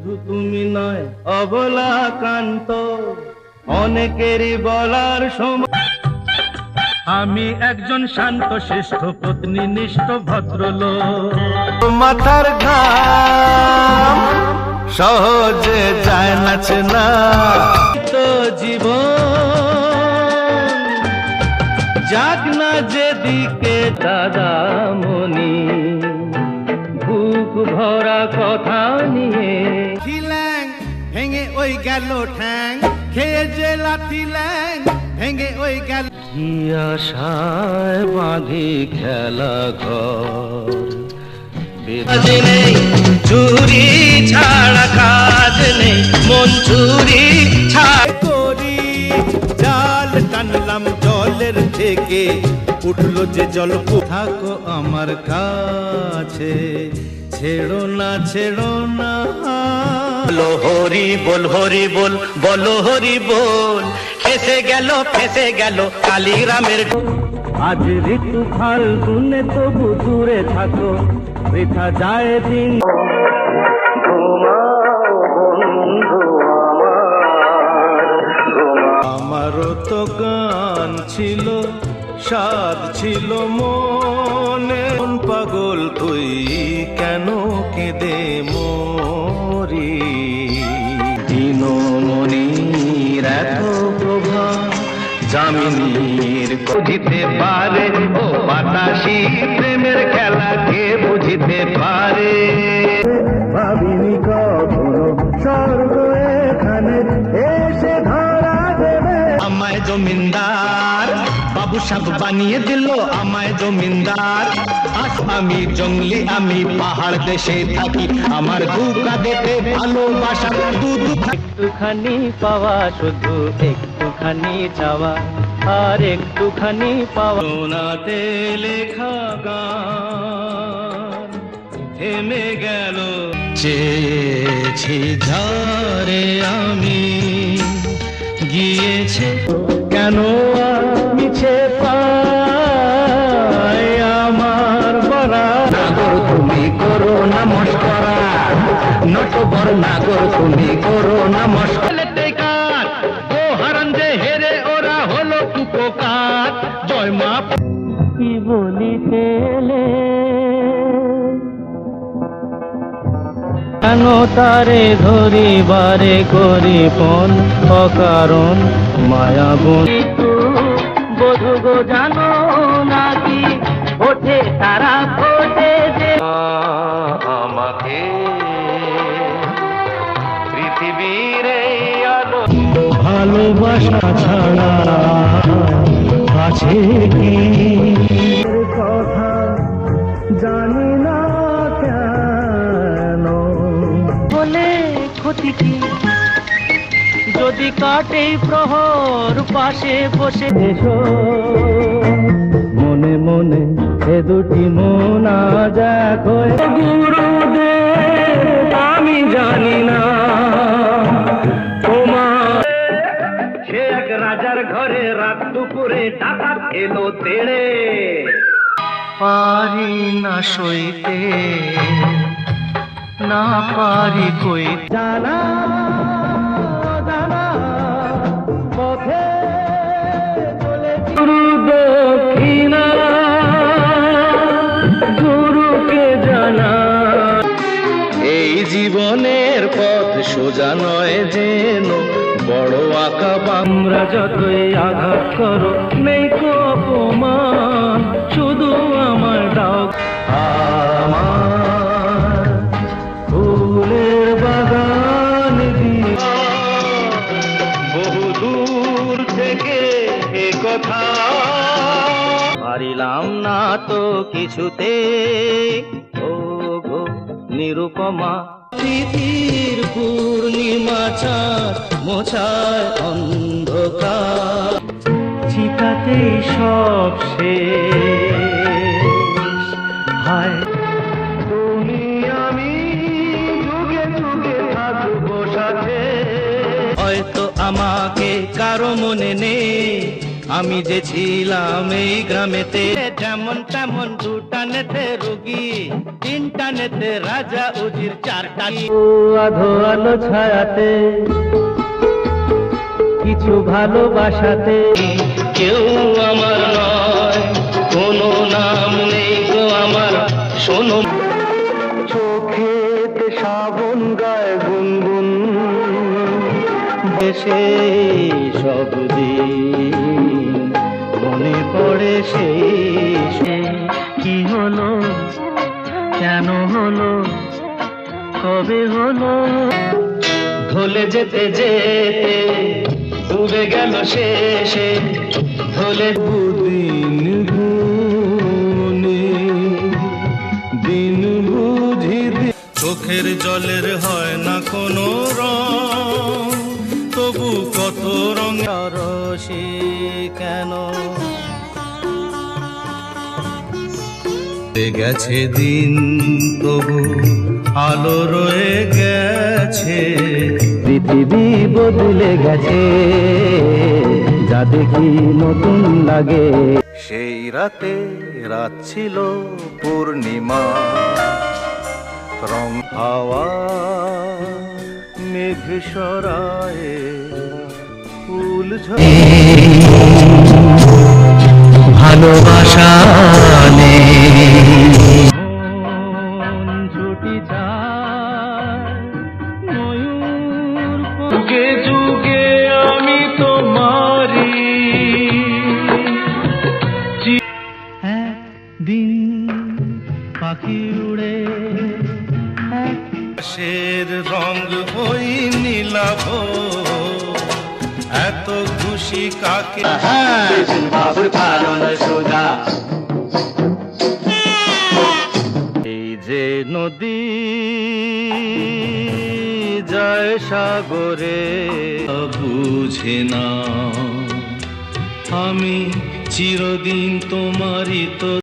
শুধু তুমি নয় অবলাকান্ত, অনেকেরই বলার সময়। আমি একজন শান্ত শিষ্ট পত্নীনিষ্ঠ ভদ্রলোক। মাথার ঘাম সহজে যায় নাচে না, তো জীবন যাক না যেদিকে দাদামণি, বুক ভরা কথা নিয়ে। ঠ্যাং ভেঙে ওই গেল ঠ্যাং, খেয়ে যে লাথি ল্যাং ভেঙে ওই গেল। কি আশায় বাঁধি খেলা ঘর, কাজ নেই চুরি ছাড়া, কাজ নেই মন চুরি ছাড়া করি। জাল টানলাম জলের থেকে, উঠলো যে জল। থাকো আমার কাছে, ছেড়ো না ছেড়ো না। বলো হরি বল, হরি বল, বলো হরি বল। ফেসে গেল কালীরামের। আজ ঋতু ফাল্গুনে তবু দূরে থাকো, বৃথা যায় দিন। আমারও তো গান ছিল, স্বাদ ছিল মনে। মন পাগল তুই কেন কেঁদে মরি। দিনমণির এত প্রভা যামিনীর বুঝিতে পারে, ও বাতাসি প্রেমের খেলা কে বুঝিতে পারে। ভাবিনি কখনো স্বর্গ এখানে এসে ধরা দেবে। আমায় জমিনদার বাবু সাহেব বানিয়ে দিল, আমায় জমিনদার। আমি জঙ্গলি, আমি পাহাড় দেশে থাকি, আমার বুকা দেতে ভালোবাসা। একটুখানি পাওয়া, শুধু একটুখানি চাওয়া, আর একটুখানি পাওয়া। সোনাতে লেখা গান থেমে গেল। চেয়েছি ঝরে আমি গিয়েছে কেন মিছে পাই আমার বলা। নাগর তুমি করো না মস্করা, নটবর নাগর তুমি করো না মস্করা। টেকার ও হারান যে হেরে ওরা হলো কুপোকার। জয় মা কি বলিতেলে, কেন তারে ধরিবারে করি পণ অকারণ মায়াবন। বধু গো জানো নাকি ওঠে তারা ফোটে যে। আমাকে পৃথিবীর এই আলো, ভালোবাসা ছাড়া আছে কি কথা জানি না কেন। বলে ক্ষতি কি যদি কাটে প্রহর পাশে বসে। এসো মনে মনে এ দুটি মন আজ এক হয়ে। গুরুদেব আমি জানি না তোমার। সে এক রাজার ঘরে রাত দুপুরে ডাকাত এলো তেড়ে। পারি না সইতে, না পারি কই জানা জানা পথে চলেছি। গুরু দক্ষিণা গুরুকে জানা। এই জীবনের পথ সোজা নয় যেন, বড় আঁকা। আমরা যতই আঘাত করো নেই কো অপমান, শুধু আমার দাও। আমার ফুলের বাগান দিয়া বহু দূর থেকে এ কথা পারিলাম না তো কিছুতে। ও গো নিরুপমা তিথির পূর্ণিমা চাঁদ মোছায় অন্ধকার। চিতাতেই সব শেষ। হায় তুমি আমি যুগে যুগে থাকবো সাথে। হয়তো আমাকে কারো মনে নেই, আমি যে ছিলাম এই গ্রামেতে, যেমন তেমন দুটানেতে রুগী, তিনটানেতে রাজা উজির, চারটানি আধো আলো ছায়াতে কিছু ভালোবাসাতে। কেউ আমার নয়, কোনো নাম নেই গো আমার, শোনো চোখেতে শ্রাবণ গায় গুনগুন, দেশে সব দিন মনে পড়ে সেই কি হলো, কেন হলো, কবে হলো। ধলে যেতে যেতে ডুবে গেল শেষে, ধলে দিন গুনে দিন বুঝি, চোখের জলের হয় না কোনো রং, তবু কত রঙ রসে কেন গেছে দিন, তবু আলো রয়ে গেছে। পৃথিবী বদলে গেছে, যা দেখি নতুন লাগে। সেই রাতে রাত ছিল পূর্ণিমা, রং হাওয়া মেঘ সরায়ে ফুল ভালোবাসা ছুটি যায় ময়ূর, যুগে যুগে আমি তোমারি, একদিন পাখি উড়ে আকাশের রং ওই নীলাভ, এত খুশি কাকে। বাবুর কারণ সোজা এই যে নদী যায় সাগরে, বুঝে না আমি চিরদিন তোমারই তো।